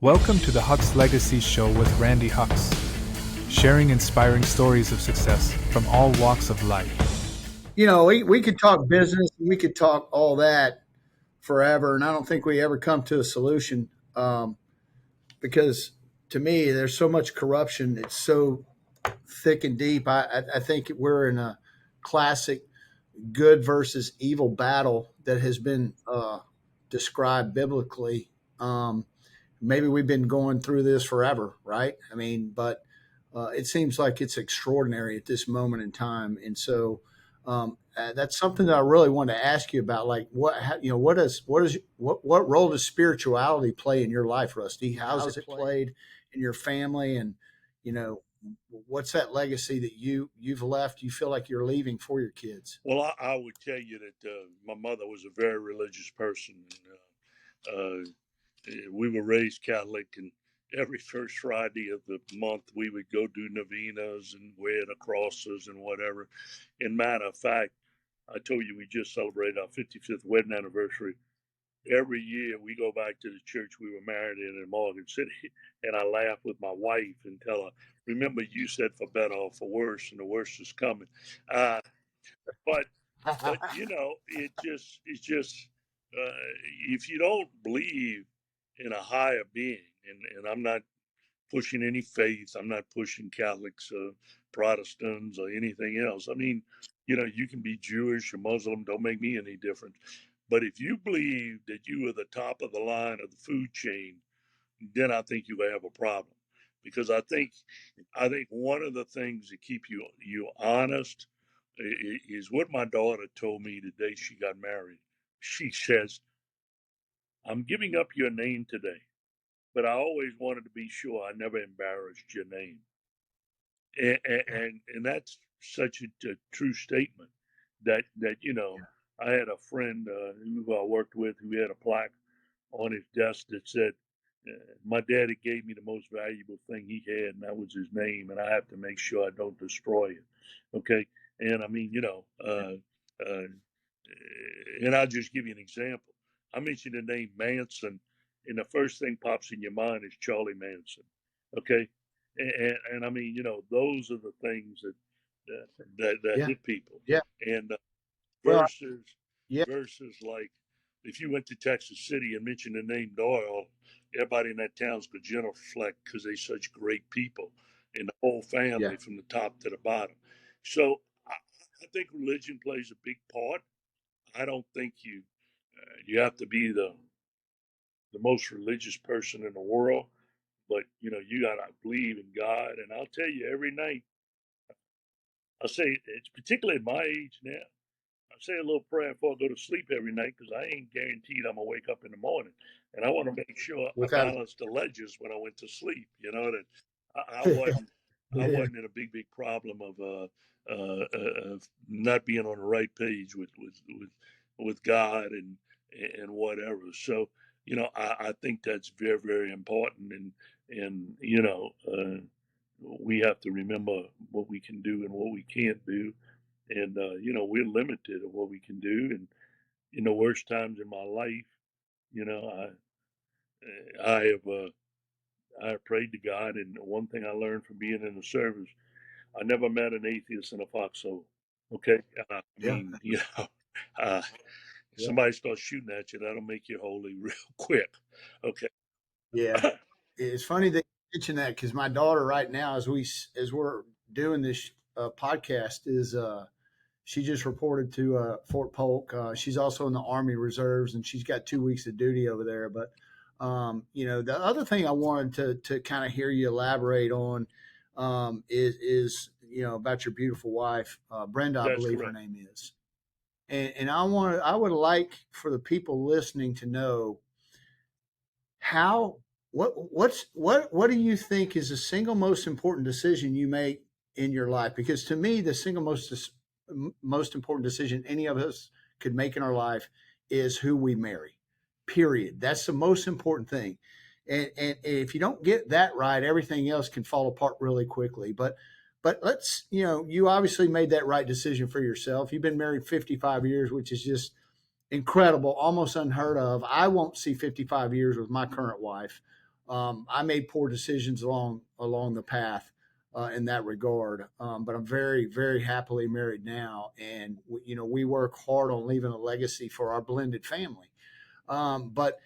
Welcome to the Hux Legacy Show with Randy Hux, sharing inspiring stories of success from all walks of life. We could talk business and we could talk all that forever, and I don't think we ever come to a solution because to me, there's so much corruption. It's so thick and deep. I think we're in a classic good versus evil battle that has been described biblically. Maybe we've been going through this forever, right? I mean, but it seems like it's extraordinary at this moment in time, and so that's something that I really want to ask you about. Like, what role does spirituality play in your life, Rusty? How's it played in your family, and you know, what's that legacy that you've left? You feel like you're leaving for your kids? Well, I would tell you that my mother was a very religious person. And, we were raised Catholic, and every first Friday of the month we would go do novenas and wear the crosses and whatever. And matter of fact, I told you we just celebrated our 55th wedding anniversary. Every year we go back to the church we were married in Morgan City, and I laugh with my wife and tell her, "Remember, you said for better or for worse, and the worst is coming." Uh, but it's just if you don't believe in a higher being, and I'm not pushing any faith, I'm not pushing Catholics, Protestants, or anything else. I mean, you can be Jewish or Muslim, don't make me any difference. But if you believe that you are the top of the line of the food chain, then I think you have a problem. Because I think one of the things that keep you honest is what my daughter told me the day she got married. She says, "I'm giving up your name today, but I always wanted to be sure I never embarrassed your name." And that's such a true statement that I had a friend who I worked with who had a plaque on his desk that said, "My daddy gave me the most valuable thing he had, and that was his name, and I have to make sure I don't destroy it." Okay, and I mean, uh, and I'll just give you an example. I mentioned the name Manson, and the first thing pops in your mind is Charlie Manson. Okay, and I mean, those are the things that Yeah, hit people, yeah. and Well, versus yeah, versus like if you went to Texas City and mentioned the name Doyle, everybody in that town's going to genuflect because they're such great people, and the whole yeah. family from the top to the bottom. So I think religion plays a big part. I don't think you have to be the most religious person in the world, but you gotta believe in God. And I'll tell you, every night I say it's particularly at my age now. I say a little prayer before I go to sleep every night because I ain't guaranteed I'm gonna wake up in the morning, and I want to make sure I Without balanced the ledgers when I went to sleep. That I yeah, wasn't I yeah, wasn't in a big problem of not being on the right page with God and whatever. So I think that's very, very important, and we have to remember what we can do and what we can't do, and we're limited of what we can do. And in the worst times in my life, you know I have I have prayed to God, and one thing I learned from being in the service, I never met an atheist in a foxhole. Okay, I yeah, mean, uh, yeah. somebody starts shooting at you, that'll make you holy real quick. Okay. Yeah. It's funny that you mention that because my daughter right now, as we're doing this podcast, is she just reported to Fort Polk. She's also in the Army Reserves, and she's got 2 weeks of duty over there. But the other thing I wanted to kind of hear you elaborate on is about your beautiful wife, Brenda, I That's believe her correct. name is, and I would like for the people listening to know how what do you think is the single most important decision you make in your life? Because to me, the single most important decision any of us could make in our life is who we marry. Period. That's the most important thing. And if you don't get that right, everything else can fall apart really quickly. But let's, you obviously made that right decision for yourself. You've been married 55 years, which is just incredible, almost unheard of. I won't see 55 years with my current wife. I made poor decisions along the path in that regard. But I'm very, very happily married now, and we work hard on leaving a legacy for our blended family. But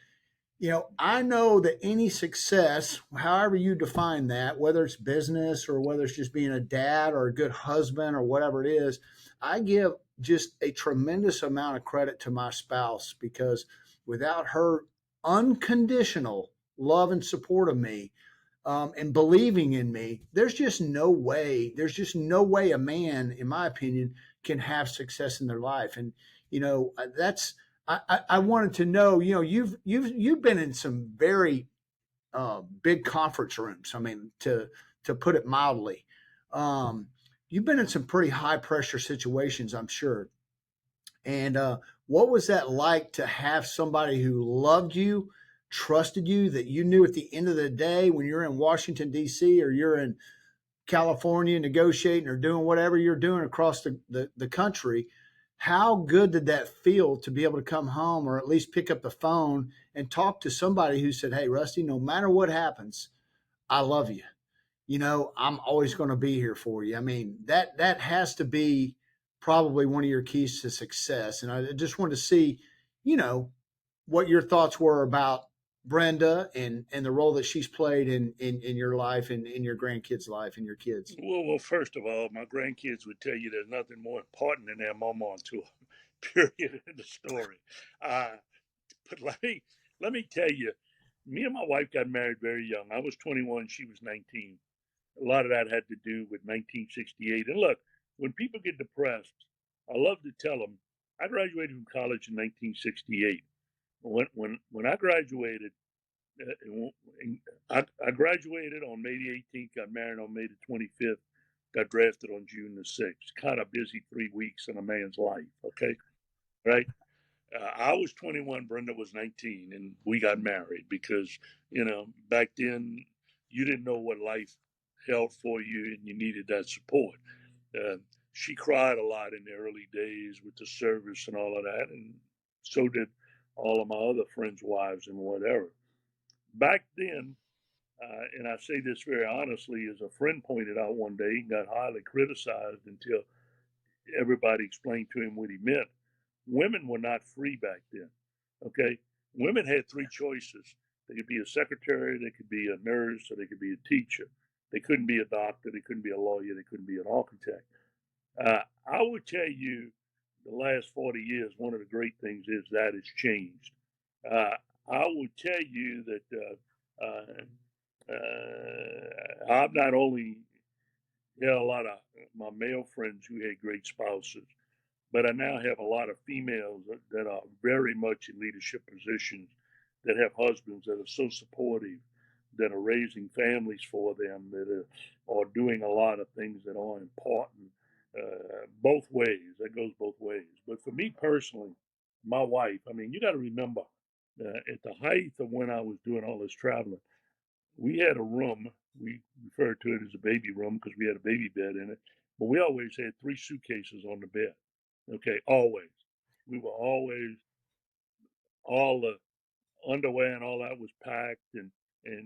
I know that any success, however you define that, whether it's business or whether it's just being a dad or a good husband or whatever it is, I give just a tremendous amount of credit to my spouse, because without her unconditional love and support of me, and believing in me, there's just no way. There's just no way a man, in my opinion, can have success in their life. And that's I wanted to know. You've been in some very big conference rooms. I mean, to put it mildly, um, you've been in some pretty high pressure situations, I'm sure. And what was that like to have somebody who loved you, trusted you, that you knew at the end of the day when you're in Washington, D.C., or you're in California negotiating or doing whatever you're doing across the country? How good did that feel to be able to come home, or at least pick up the phone and talk to somebody who said, "Hey, Rusty, no matter what happens, I love you. I'm always going to be here for you." I mean, that has to be probably one of your keys to success. And I just wanted to see, you know, what your thoughts were about Brenda and the role that she's played in your life and in your grandkids' life and your kids. Well, first of all, my grandkids would tell you there's nothing more important than their mama to them. Period in the story. Uh, but let me tell you, me and my wife got married very young. I was 21, she was 19. A lot of that had to do with 1968. And look, when people get depressed, I love to tell them I graduated from college in 1968. When I graduated, I graduated on May the 18th, got married on May the 25th, got drafted on June the 6th. Kind of busy 3 weeks in a man's life, okay? Right? I was 21, Brenda was 19, and we got married because, back then you didn't know what life held for you and you needed that support. Uh, she cried a lot in the early days with the service and all of that, and so did all of my other friends' wives and whatever. Back then, and I say this very honestly, as a friend pointed out one day, he got highly criticized until everybody explained to him what he meant. Women were not free back then. Okay, women had three choices. They could be a secretary, they could be a nurse, or they could be a teacher. They couldn't be a doctor, they couldn't be a lawyer, they couldn't be an architect. I would tell you, the last 40 years, one of the great things is that it's changed. Uh, I would tell you that I've not only had a lot of my male friends who had great spouses, but I now have a lot of females that are very much in leadership positions, that have husbands that are so supportive, that are raising families for them, that are doing a lot of things that are important. Both ways, that goes both ways. But for me personally, my wife, I mean, you got to remember, at the height of when I was doing all this traveling, we had a room. We referred to it as a baby room because we had a baby bed in it. But we always had three suitcases on the bed. Okay, always. We were always, all the underwear and all that was packed, and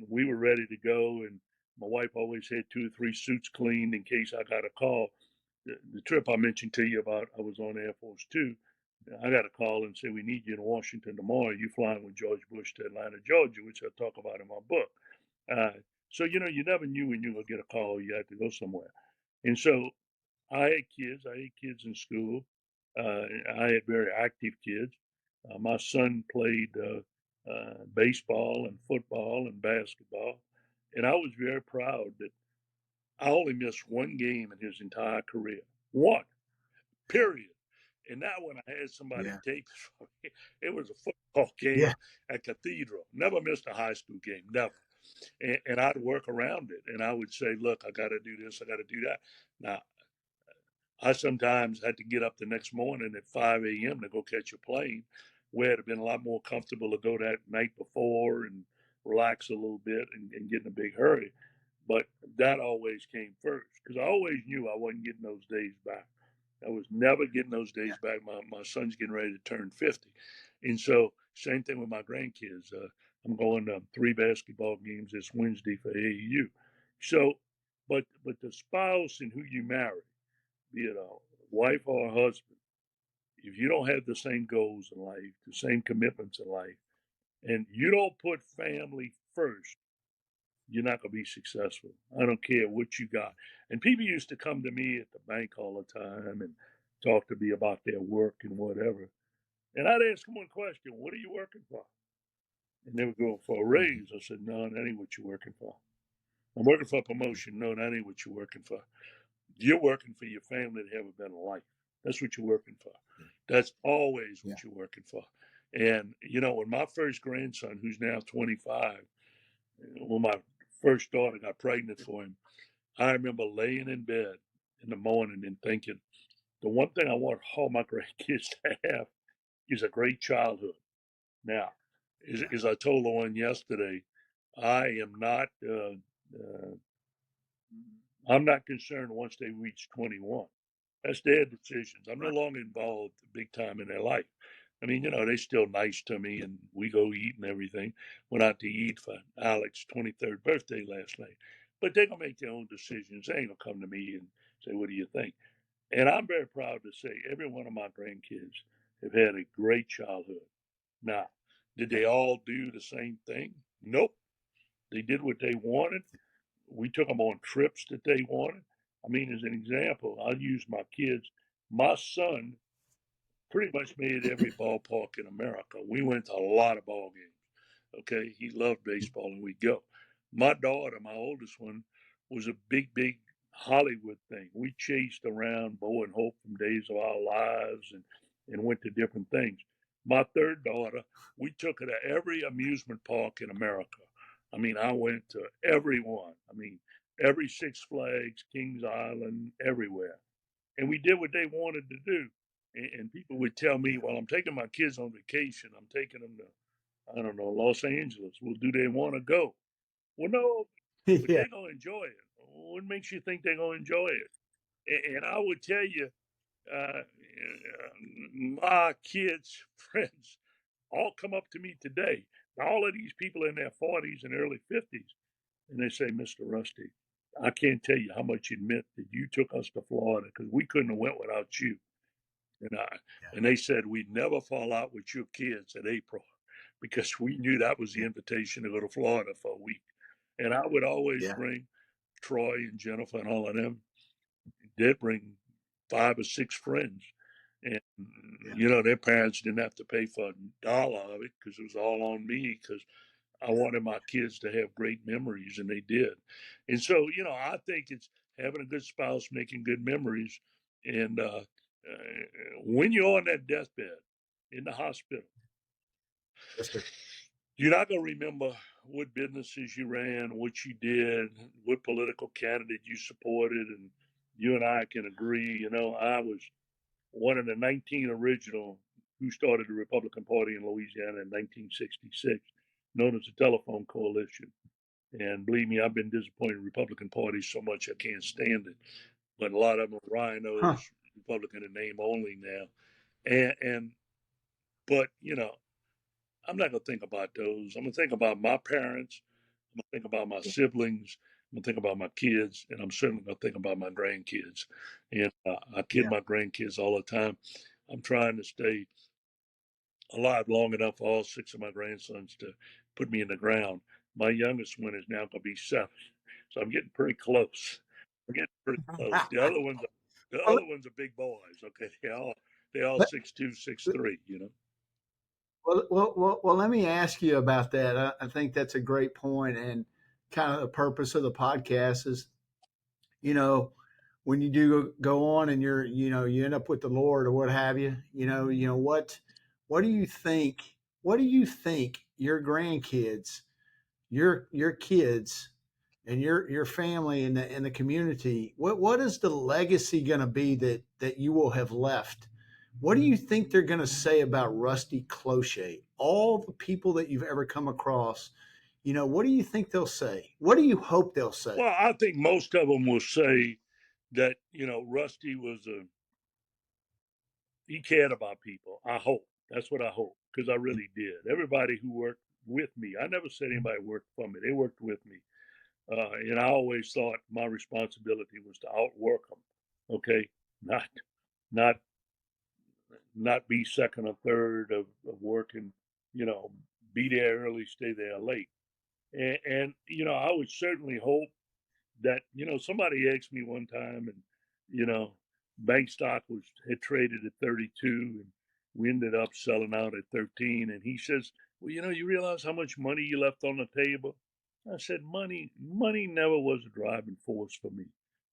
we were ready to go. And my wife always had two or three suits cleaned in case I got a call. The trip I mentioned to you about, I was on Air Force Two. I got a call and say, "We need you in Washington tomorrow. You flying with George Bush to Atlanta, Georgia," which I talk about in my book. Uh, so you never knew when you were gonna get a call. You had to go somewhere, and so I had kids. I had kids in school. I had very active kids. My son played baseball and football and basketball, and I was very proud that I only missed one game in his entire career. One, period. And now when I had somebody Yeah, tape it for me, it was a football yeah, game at Cathedral. Never missed a high school game, never. And I'd work around it, and I would say, "Look, I got to do this, I got to do that." Now, I sometimes had to get up the next morning at 5 a.m. to go catch a plane, where it'd have been a lot more comfortable to go that night before and relax a little bit and get in a big hurry. But that always came first because I always knew I wasn't getting those days back. I was never getting those yeah, days back. My son's getting ready to turn 50. And so, same thing with my grandkids. I'm going to 3 basketball games this Wednesday for AAU. So, but the spouse and who you marry, be it a wife or a husband, if you don't have the same goals in life, the same commitments in life, and you don't put family first, you're not going to be successful. I don't care what you got. And people used to come to me at the bank all the time and talk to me about their work and whatever. And I'd ask them one question: what are you working for? And they would go, for a raise. I said, no, that ain't what you're working for. I'm working for a promotion. No, that ain't what you're working for. You're working for your family to have a better life. That's what you're working for. That's always what you're working for. And, when my first grandson, who's now 25, when my first daughter got pregnant for him, I remember laying in bed in the morning and thinking, the one thing I want all my grandkids to have is a great childhood. Now, as I told the one yesterday, I am not. I'm not concerned once they reach 21. That's their decisions. I'm no longer involved big time in their life. I mean, they still nice to me, and we go eat and everything. Went out to eat for Alex's 23rd birthday last night. But they're gonna make their own decisions. They ain't gonna come to me and say, "What do you think?" And I'm very proud to say every one of my grandkids have had a great childhood. Now, did they all do the same thing? Nope. They did what they wanted. We took them on trips that they wanted. I mean, as an example, I'll use my kids. My son pretty much made every ballpark in America. We went to a lot of ball games. Okay, he loved baseball, and we'd go. My daughter, my oldest one, was a big Hollywood thing. We chased around Bo and Hope from Days of Our Lives and went to different things. My third daughter, we took her to every amusement park in America. I mean, I went to every one. I mean, every Six Flags, Kings Island, everywhere. And we did what they wanted to do. And people would tell me, well, I'm taking my kids on vacation. I'm taking them to, I don't know, Los Angeles. Well, do they want to go? Well, no, but Yeah. they're going to enjoy it. What makes you think they're going to enjoy it? And I would tell you, uh, my kids' friends all come up to me today. All of these people in their 40s and early 50s, and they say, Mr. Rusty, I can't tell you how much it meant that you took us to Florida because we couldn't have went without you. And they said we'd never fall out with your kids at April because we knew that was the invitation to go to Florida for a week. And I would always bring Troy and Jennifer and all of them. They'd bring 5 or 6 friends. And, their parents didn't have to pay for a dollar of it because it was all on me because I wanted my kids to have great memories, and they did. And so, I think it's having a good spouse, making good memories. And when you're on that deathbed in the hospital, Yes, sir. you're not going to remember what businesses you ran, what you did, what political candidate you supported. And you and I can agree, I was one of the 19 original who started the Republican Party in Louisiana in 1966, known as the Telephone Coalition. And believe me, I've been disappointed in Republican parties so much I can't stand it. But a lot of them are Huh. rhinos, Republican in name only now. And but I'm not gonna think about those. I'm gonna think about my parents. I'm gonna think about my siblings. I'm gonna think about my kids, and I'm certainly gonna think about my grandkids. And I kid Yeah. my grandkids all the time. I'm trying to stay alive long enough for all 6 of my grandsons to put me in the ground. My youngest one is now going to be 7, so I'm getting pretty close. I'm getting pretty close. The Well, other ones are big boys. Okay, they all let, 6'2", 6'3". well, let me ask you about that. I think that's a great point, and kind of the purpose of the podcast is, you know, when you do go on and you end up with the Lord or what have you, what do you think? What do you think your grandkids, your kids, and your family and the community, what is the legacy going to be that you will have left? What do you think they're going to say about Rusty Cloutier? All the people that you've ever come across, what do you think they'll say? What do you hope they'll say? Well, I think most of them will say that Rusty he cared about people. I hope that's what I hope because I really did. Everybody who worked with me. I never said anybody worked for me. They worked with me. And I always thought my responsibility was to outwork them. Okay. Not, not, not be second or third of working, you know, be there early, stay there late. And I would certainly hope that, somebody asked me one time, and, you know, bank stock had traded at 32, and we ended up selling out at 13. And he says, well, you realize how much money you left on the table? I said, money never was a driving force for me,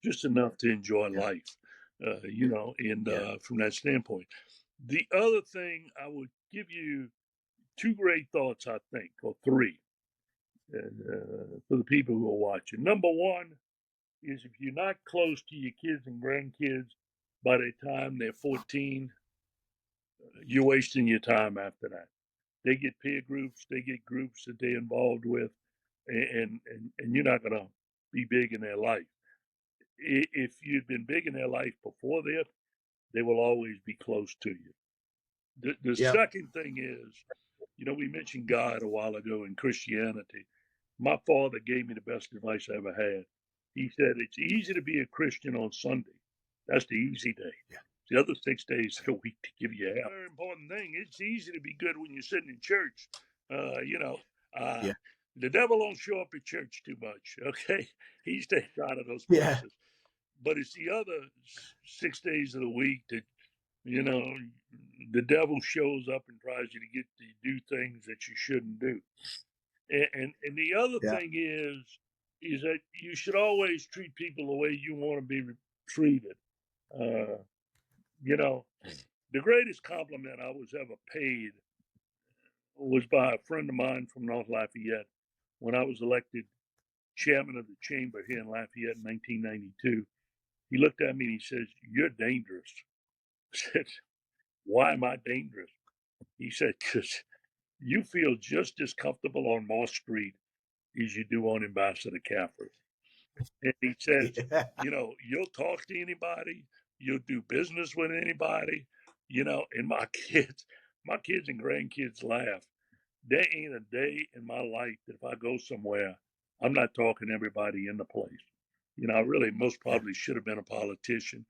just enough to enjoy Yeah. life, and from that standpoint. The other thing, I would give you two great thoughts, I think, or three, for the people who are watching. Number one is, if you're not close to your kids and grandkids by the time they're 14, you're wasting your time after that. They get peer groups, they get groups that they're involved with, and you're not going to be big in their life. If you've been big in their life before that, they will always be close to you. The Yeah. second thing is, we mentioned God a while ago in Christianity. My father gave me the best advice I ever had. He said, it's easy to be a Christian on Sunday. That's the easy day. Yeah. The other 6 days of the week to give you help. Very important thing. It's easy to be good when you're sitting in church. Yeah. The devil don't show up at church too much. Okay, he stays out of those Yeah. places. But it's the other 6 days of the week that the devil shows up and tries you to get to do things that you shouldn't do. And the other Yeah. thing is that you should always treat people the way you want to be treated. Uh, the greatest compliment I was ever paid was by a friend of mine from North Lafayette when I was elected chairman of the chamber here in Lafayette in 1992. He looked at me and he says, "You're dangerous." I said, "Why am I dangerous?" He said, "Because you feel just as comfortable on Moss Street as you do on Ambassador Caffrey." And he says, Yeah. you'll talk to anybody, you'll do business with anybody, and my kids and grandkids laugh. There ain't a day in my life that if I go somewhere, I'm not talking to everybody in the place. I really most Yeah. probably should have been a politician,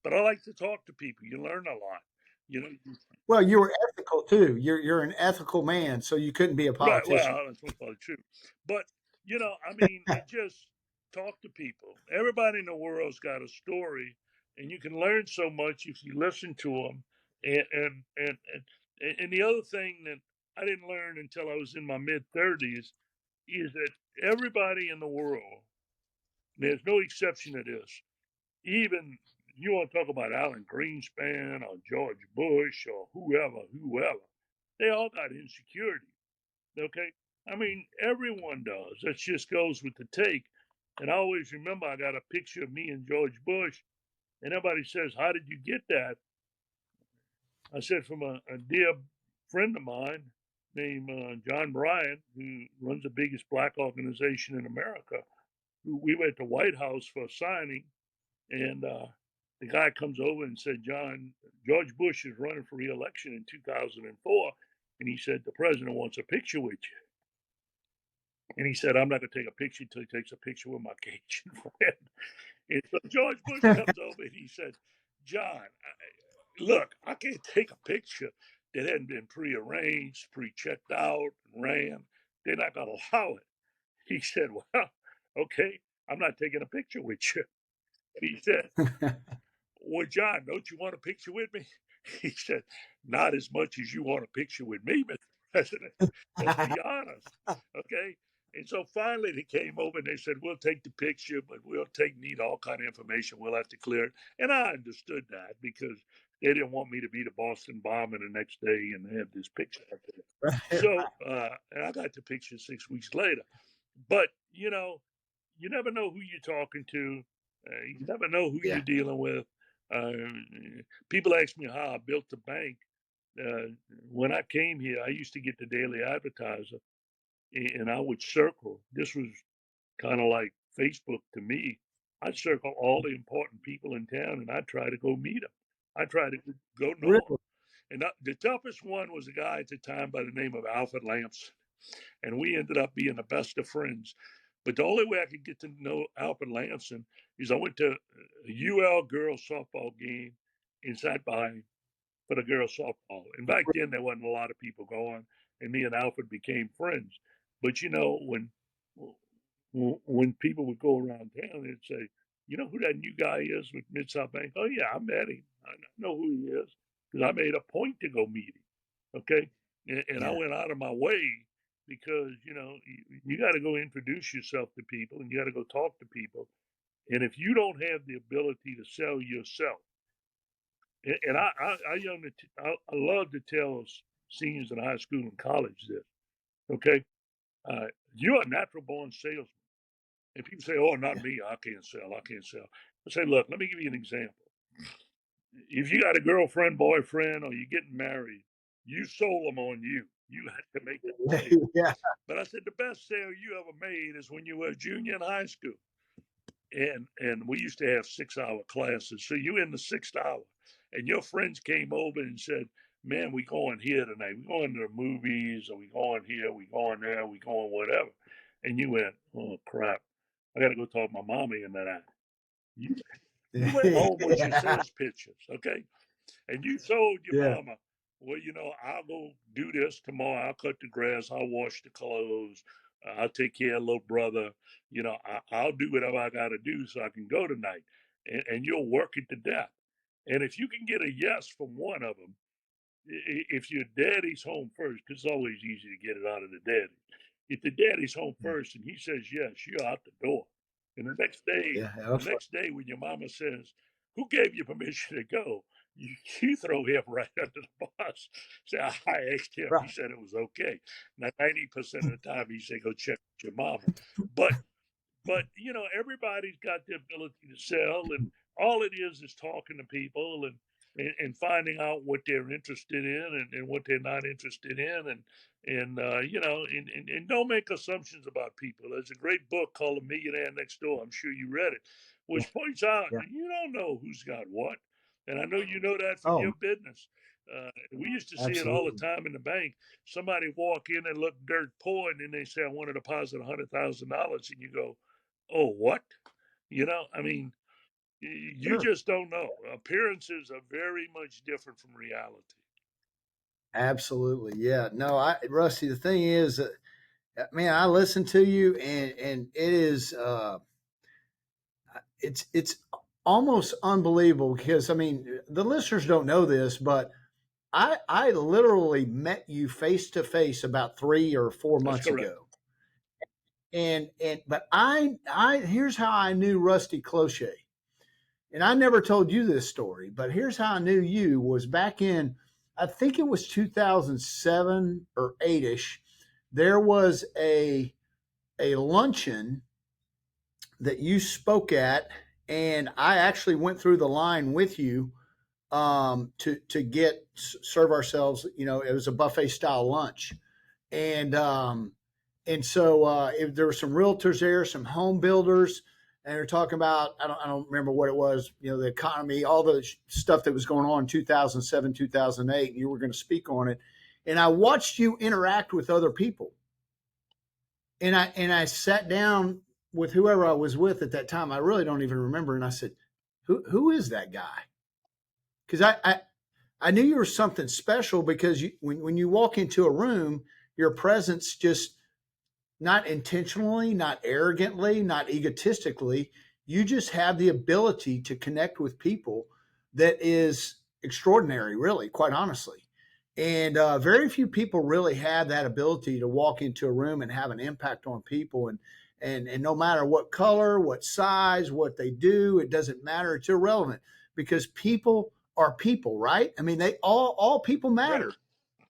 but I like to talk to people. You learn a lot. You know, Well, you were ethical too. You're an ethical man, so you couldn't be a Right. politician. Well, that's most probably true. But, I mean, it just talk to people. Everybody in the world's got a story, and you can learn so much if you listen to them. And the other thing that I didn't learn until I was in my mid-30s is that everybody in the world, there's no exception to this, even you want to talk about Alan Greenspan or George Bush or whoever, they all got insecurity. Okay. I mean, everyone does. That just goes with the take. And I always remember I got a picture of me and George Bush, and everybody says, "How did you get that?" I said, from a dear friend of mine named John Bryan, who runs the biggest black organization in America. We went to White House for a signing, and the guy comes over and said, "John, George Bush is running for re-election in 2004." And he said, "The president wants a picture with you." And he said, "I'm not going to take a picture until he takes a picture with my Cajun friend." And so George Bush comes over and he said, "John, look, I can't take a picture that hadn't been prearranged, pre-checked out, and ran. They're not going to allow it." He said, "Well, okay, I'm not taking a picture with you." And he said, "Well, John, don't you want a picture with me?" He said, "Not as much as you want a picture with me, Mr. President. Let's be honest." Okay. And so finally they came over and they said, "We'll take the picture, but need all kind of information. We'll have to clear it." And I understood that because they didn't want me to be the Boston bomber the next day and have this picture out there. So, and I got the picture 6 weeks later. But, you never know who you're talking to. You never know who Yeah. you're dealing with. Uh, People ask me how I built the bank. When I came here, I used to get the Daily Advertiser, and I would circle. This was kind of like Facebook to me. I'd circle all the important people in town, and I'd try to go meet them. I tried to go know them. Really? And the toughest one was a guy at the time by the name of Alfred Lamson. and we ended up being the best of friends. But the only way I could get to know Alfred Lamson is I went to a UL girls softball game and sat behind for the girls softball. And back then there wasn't a lot of people going, and me and Alfred became friends. But you know, when people would go around town, they'd say, "You know who that new guy is with MidSouth Bank?" "Oh yeah, I met him. I know who he is because I made a point to go meet him." Okay, and I Yeah. went out of my way because you got to go introduce yourself to people and you got to go talk to people. And if you don't have the ability to sell yourself, and I love to tell seniors in high school and college this. Okay, you're a natural born salesman. And people say, "Oh, not Yeah. me. I can't sell. I can't sell." I say, "Look, let me give you an example. If you got a girlfriend, boyfriend, or you're getting married, you sold them on you. You had to make that sale." Yeah. But I said, the best sale you ever made is when you were a junior in high school. And we used to have 6 hour classes. So you in the 6th hour, and your friends came over and said, "Man, we going here tonight. We going to the movies, or we going here, we going there, we going whatever." And you went, "Oh crap, I got to go talk to my mommy into that." You, you went home with your Yeah. sales pitches, okay? And you told your Yeah. mama, "Well, I'll go do this tomorrow. I'll cut the grass. I'll wash the clothes. I'll take care of little brother. I'll do whatever I got to do so I can go tonight." And you'll work it to death. And if you can get a yes from one of them, if your daddy's home first, because it's always easy to get it out of the daddy. If the daddy's home first and he says yes, you're out the door. And Yeah. the next day when your mama says, "Who gave you permission to go?" You throw him right under the bus. Say, "I asked him. He Right. said it was okay." Now 90% of the time he say, "Go check with your mama." But everybody's got the ability to sell, and all it is talking to people and finding out what they're interested in and what they're not interested in, and don't make assumptions about people. There's a great book called The Millionaire Next Door. I'm sure you read it, Yeah. which points out Yeah. you don't know who's got what, and I know you know that from Oh, your business. We used to see it all the absolutely. time in the bank. Somebody walk in and look dirt poor, and then they say, "I want to deposit $100,000," and you go, "Oh, what?" I mean, you Sure. just don't know. Appearances are very much different from reality. Absolutely. Yeah. No, Rusty, the thing is, man, I listen to you and it is, it's almost unbelievable because I mean, the listeners don't know this, but I literally met you face to face about 3 or 4 That's months correct. ago. But I here's how I knew Rusty Cloutier. And I never told you this story, but here's how I knew you was back in, I think it was 2007 or 8ish. There was a luncheon that you spoke at, and I actually went through the line with you to get serve ourselves. You know, it was a buffet style lunch, and so there were some realtors there, some home builders, and they're talking about I don't remember what it was. You know, the economy, all the stuff that was going on in 2007, 2008. And you were going to speak on it, and I watched you interact with other people, and I sat down with whoever I was with at that time. I really don't even remember, and I said, "Who is that guy?" Because I knew you were something special because when you walk into a room, your presence just not intentionally, not arrogantly, not egotistically. You just have the ability to connect with people that is extraordinary, really, quite honestly. And very few people really have that ability to walk into a room and have an impact on people. And no matter what color, what size, what they do, it doesn't matter. It's irrelevant because people are people, right? I mean, they all people Right. matter.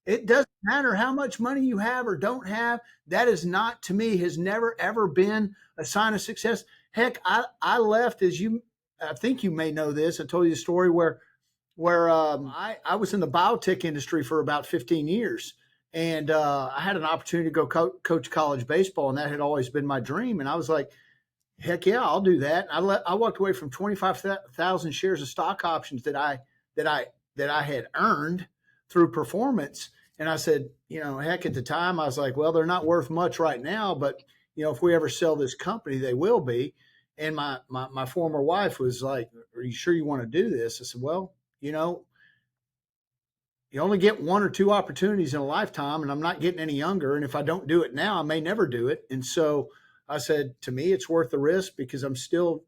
It doesn't matter how much money you have or don't have. That is not, to me, has never ever been a sign of success. Heck, I left I think you may know this. I told you a story where I was in the biotech industry for about 15 years. And I had an opportunity to go coach college baseball, and that had always been my dream. And I was like, heck yeah, I'll do that. I walked away from 25,000 shares of stock options that I had earned through performance. And I said, heck, at the time I was like, well, they're not worth much right now, but if we ever sell this company, they will be. And my former wife was like, are you sure you want to do this? I said, well, you only get one or two opportunities in a lifetime, and I'm not getting any younger. And if I don't do it now, I may never do it. And so I said, to me, it's worth the risk because I'm still,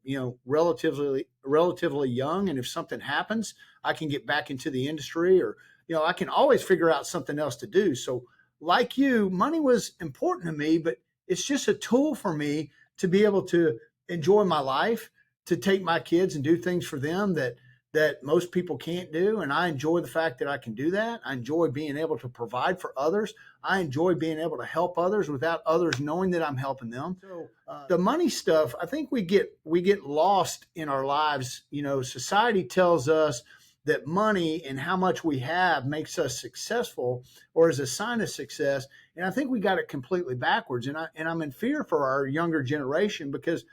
relatively young. And if something happens, I can get back into the industry, or, I can always figure out something else to do. So like you, money was important to me, but it's just a tool for me to be able to enjoy my life, to take my kids and do things for them that most people can't do. And I enjoy the fact that I can do that. I enjoy being able to provide for others. I enjoy being able to help others without others knowing that I'm helping them. So the money stuff, I think we get lost in our lives. Society tells us that money and how much we have makes us successful or is a sign of success. And I think we got it completely backwards. And I'm in fear for our younger generation because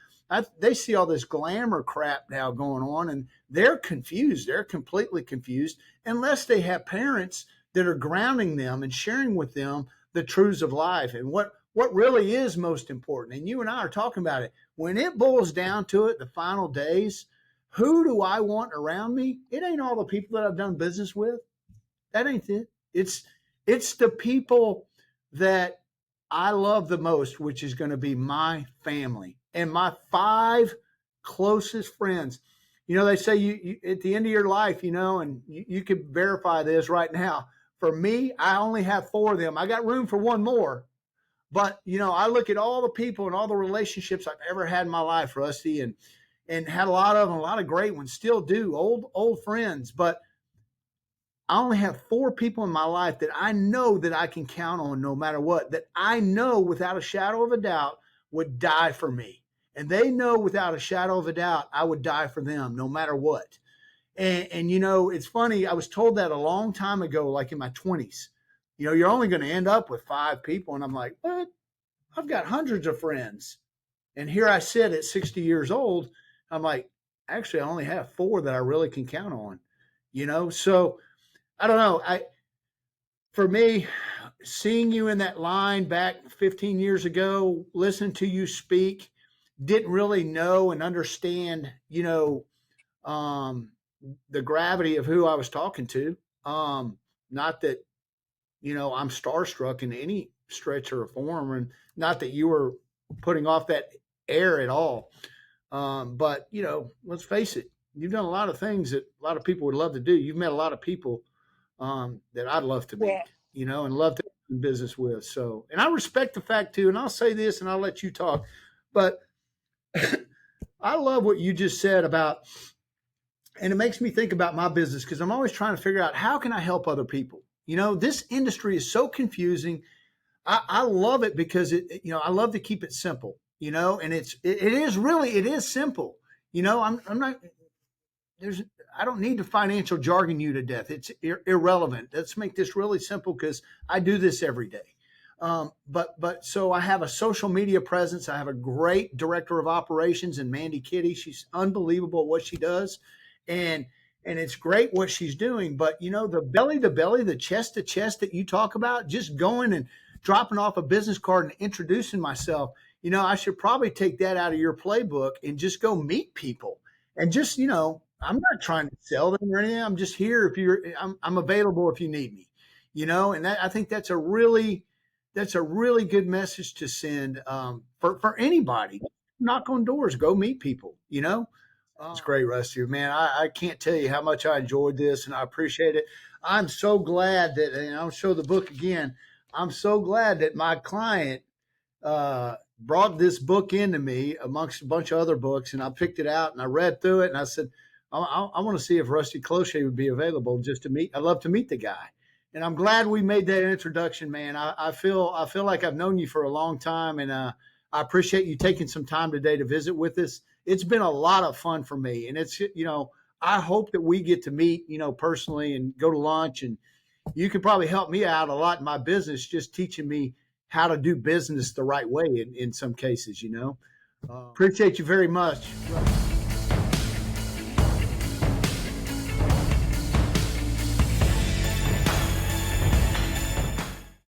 they see all this glamour crap now going on, and they're confused. They're completely confused unless they have parents that are grounding them and sharing with them the truths of life and what really is most important. And you and I are talking about it. When it boils down to it, the final days, who do I want around me? It ain't all the people that I've done business with. That ain't it. It's the people that I love the most, which is going to be my family and my 5 closest friends. They say you at the end of your life, and you can verify this right now. For me, I only have 4 of them. I got room for one more. But, I look at all the people and all the relationships I've ever had in my life, Rusty, and had a lot of them, a lot of great ones, still do, old friends. But I only have 4 people in my life that I know that I can count on no matter what, that I know without a shadow of a doubt would die for me. And they know without a shadow of a doubt I would die for them no matter what. And it's funny. I was told that a long time ago, like in my 20s. You're only going to end up with 5 people. And I'm like, what? I've got hundreds of friends. And here I sit at 60 years old. I'm like, actually, I only have 4 that I really can count on. So I don't know. For me, seeing you in that line back 15 years ago, listening to you speak, didn't really know and understand, the gravity of who I was talking to. Not that, I'm starstruck in any stretch or form, and not that you were putting off that air at all. But, let's face it, you've done a lot of things that a lot of people would love to do. You've met a lot of people that I'd love to meet, and love to do business with. So, and I respect the fact too, and I'll say this and I'll let you talk, but I love what you just said about, and it makes me think about my business because I'm always trying to figure out how can I help other people. This industry is so confusing. I love it because I love to keep it simple, and it is simple. I'm not, I don't need to financial jargon you to death. It's irrelevant. Let's make this really simple because I do this every day. But so I have a social media presence. I have a great director of operations in Mandy Kitty. She's unbelievable at what she does. And it's great what she's doing. But, the belly to belly, the chest to chest that you talk about, just going and dropping off a business card and introducing myself, I should probably take that out of your playbook and just go meet people and just, I'm not trying to sell them or anything. I'm just here I'm available if you need me, and I think that's a really good message to send for anybody. Knock on doors, go meet people, It's great, Rusty. Man, I can't tell you how much I enjoyed this, and I appreciate it. I'm so glad that, and I'll show the book again, I'm so glad that my client brought this book into me amongst a bunch of other books, and I picked it out, and I read through it, and I said, I want to see if Rusty Cloutier would be available just to meet. I'd love to meet the guy. And I'm glad we made that introduction, man. I feel like I've known you for a long time, and I appreciate you taking some time today to visit with us. It's been a lot of fun for me, and it's, I hope that we get to meet, personally and go to lunch, and you could probably help me out a lot in my business, just teaching me how to do business the right way in some cases, Appreciate you very much.